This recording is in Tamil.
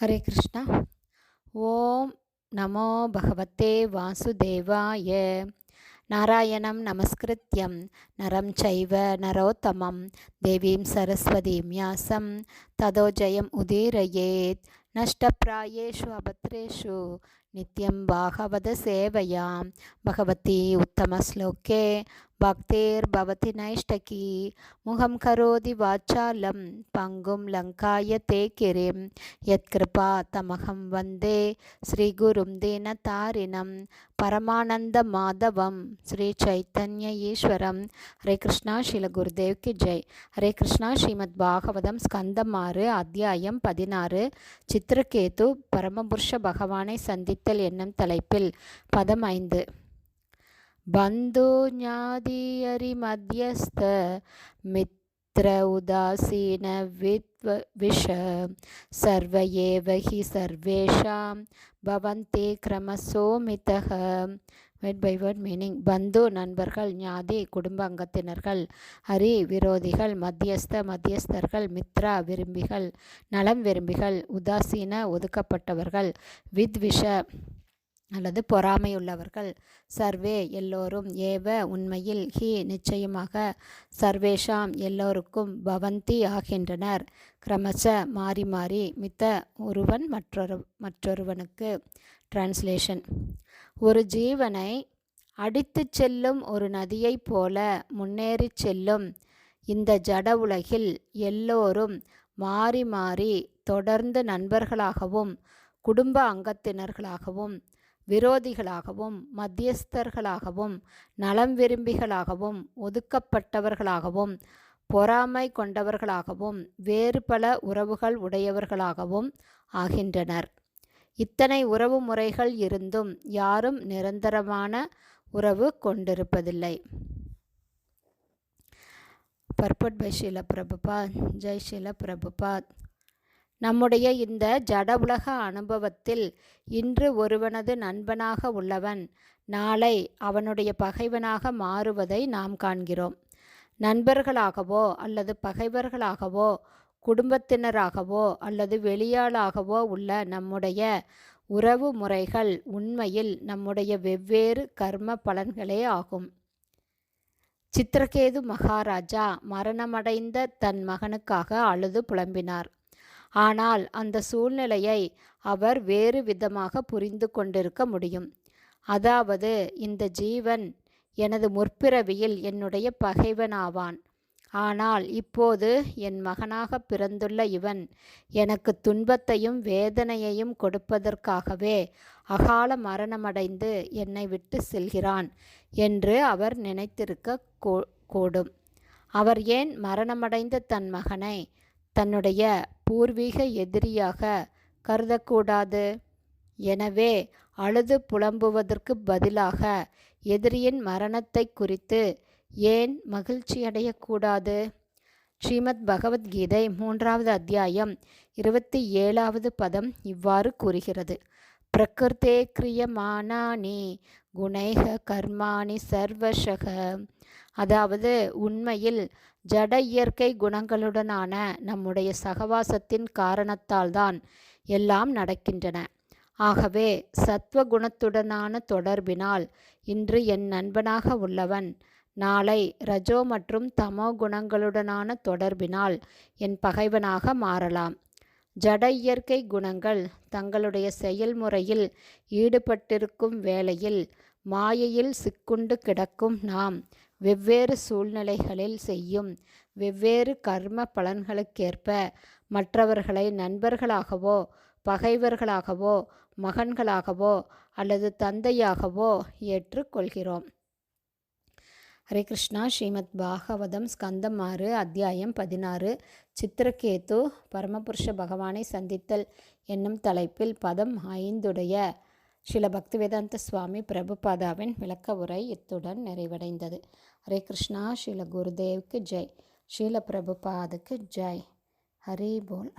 ஹரே கிருஷ்ணா. ஓம் நமோ பகவத்தே வாசுதேவாய. நாராயணம் நமஸ்கிருத்யம் நரம் சைவ நரோத்தமம் தேவீம் சரஸ்வதீம் யாசம் ததோ ஜெயம் உதீரயேத். நஷ்டப்ராயேஷு அபத்ரேஷு நித்யம் பாகவத சேவையாம் பகவதி உத்தமஸ்லோகே பக்தேர்பவதி நைஷ்டகி. முகம் கரோதி வாச்சாலம் பங்கும் லங்காய தே கிரிம் யத்கிருபா தமகம் வந்தே ஸ்ரீகுரும் தீனதாரிணம் பரமானந்த மாதவம் ஸ்ரீ சைத்தன்ய ஈஸ்வரம். ஹரே கிருஷ்ணா. ஸ்ரீல குருதேவ் கி ஜெய். ஹரே கிருஷ்ணா. ஸ்ரீமத் பாகவதம் ஸ்கந்தம் 6 அத்தியாயம் 16 சித்திரகேது பரமபுருஷ பகவானை சந்தித்தல் என்னும் தலைப்பில் பதம் 5. பந்து ஞாதி அரி மத்தியஸ்த மித்ர உதாசீன விஷ சர்வ ஏவ ஹி சர்வேஷாம் பவந்தே கிரமசோமிதஹ. Word by word meaning. பந்து நண்பர்கள், ஞாதி குடும்ப அங்கத்தினர்கள், ஹரி விரோதிகள், மத்தியஸ்தர்கள், மித்ரா விரும்பிகள், நலம் விரும்பிகள், உதாசீன ஒதுக்கப்பட்டவர்கள், வித்விஷ அல்லது பொறாமையுள்ளவர்கள், சர்வே எல்லோரும், ஏவ உண்மையில், ஹி நிச்சயமாக, சர்வேஷாம் எல்லோருக்கும், பவந்தி ஆகின்றனர், கிரமச மாறி மாறி, மித்த ஒருவன் மற்றொருவனுக்கு. டிரான்ஸ்லேஷன். ஒரு ஜீவனை அடித்துச் செல்லும் ஒரு நதியைப் போல முன்னேறி செல்லும் இந்த ஜட உலகில் எல்லோரும் மாறி மாறி தொடர்ந்து நண்பர்களாகவும் குடும்ப அங்கத்தினர்களாகவும் விரோதிகளாகவும் மத்தியஸ்தர்களாகவும் நலம் விரும்பிகளாகவும் ஒதுக்கப்பட்டவர்களாகவும் பொறாமை கொண்டவர்களாகவும் வேறு பல உறவுகள் உடையவர்களாகவும் ஆகின்றனர். இத்தனை உறவு முறைகள் இருந்தும் யாரும் நிரந்தரமான உறவு கொண்டிருப்பதில்லை. Purport by Srila Prabhupada. ஜெய் ஸ்ரீல பிரபுபாத். நம்முடைய இந்த ஜட உலக அனுபவத்தில் இன்று ஒருவனது நண்பனாக உள்ளவன் நாளை அவனுடைய பகைவனாக மாறுவதை நாம் காண்கிறோம். நண்பர்களாகவோ அல்லது பகைவர்களாகவோ குடும்பத்தினராகவோ அல்லது வெளியாளாகவோ உள்ள நம்முடைய உறவு முறைகள் உண்மையில் நம்முடைய வெவ்வேறு கர்ம பலன்களே ஆகும். சித்திரகேது மகாராஜா மரணமடைந்த தன் மகனுக்காக அழுது புலம்பினார். ஆனால் அந்த சூழ்நிலையை அவர் வேறு விதமாக புரிந்து கொண்டிருக்க முடியும். அதாவது, இந்த ஜீவன் எனது முற்பிறவியில் என்னுடைய பகைவனாவான். ஆனால் இப்போது என் மகனாக பிறந்துள்ள இவன் எனக்கு துன்பத்தையும் வேதனையையும் கொடுப்பதற்காகவே அகால மரணமடைந்து என்னை விட்டு செல்கிறான் என்று அவர் நினைத்திருக்க கூடும். அவர் ஏன் மரணமடைந்த தன் மகனை தன்னுடைய பூர்வீக எதிரியாக கருதக்கூடாது? எனவே அழுது புலம்புவதற்கு பதிலாக எதிரியின் மரணத்தை குறித்து ஏன் மகிழ்ச்சியடையக்கூடாது? ஸ்ரீமத் பகவத்கீதை 3வது அத்தியாயம் 27வது பதம் இவ்வாறு கூறுகிறது. பிரகிருதே கிரியமானானி குணைக கர்மாணி சர்வசக. அதாவது, உண்மையில் ஜட இயற்கை குணங்களுடனான நம்முடைய சகவாசத்தின் காரணத்தால்தான் எல்லாம் நடக்கின்றன. ஆகவே சத்வ குணத்துடனான தொடர்பினால் இன்று என் நண்பனாக உள்ளவன் நாளை ரஜோ மற்றும் தமோ குணங்களுடனான தொடர்பினால் என் பகைவனாக மாறலாம். ஜட இயற்கை குணங்கள் தங்களுடைய செயல்முறையில் ஈடுபட்டிருக்கும் வேளையில் மாயையில் சிக்குண்டு கிடக்கும் நாம் வெவ்வேறு சூழ்நிலைகளில் செய்யும் வெவ்வேறு கர்ம பலன்களுக்கேற்ப மற்றவர்களை நண்பர்களாகவோ பகைவர்களாகவோ மகன்களாகவோ அல்லது தந்தையாகவோ ஏற்றுக்கொள்கிறோம். ஹரே கிருஷ்ணா. ஸ்ரீமத் பாகவதம் ஸ்கந்தம் 6 அத்தியாயம் 16 சித்திரகேது பரமபுருஷ பகவானை சந்தித்தல் என்னும் தலைப்பில் பதம் 5 ஸ்ரீல பக்திவேதாந்த சுவாமி பிரபுபாதாவின் விளக்க உரை இத்துடன் நிறைவடைந்தது. ஹரே கிருஷ்ணா. ஸ்ரீல குருதேவுக்கு ஜெய். ஸ்ரீல பிரபுபாதுக்கு ஜெய். ஹரி போல்.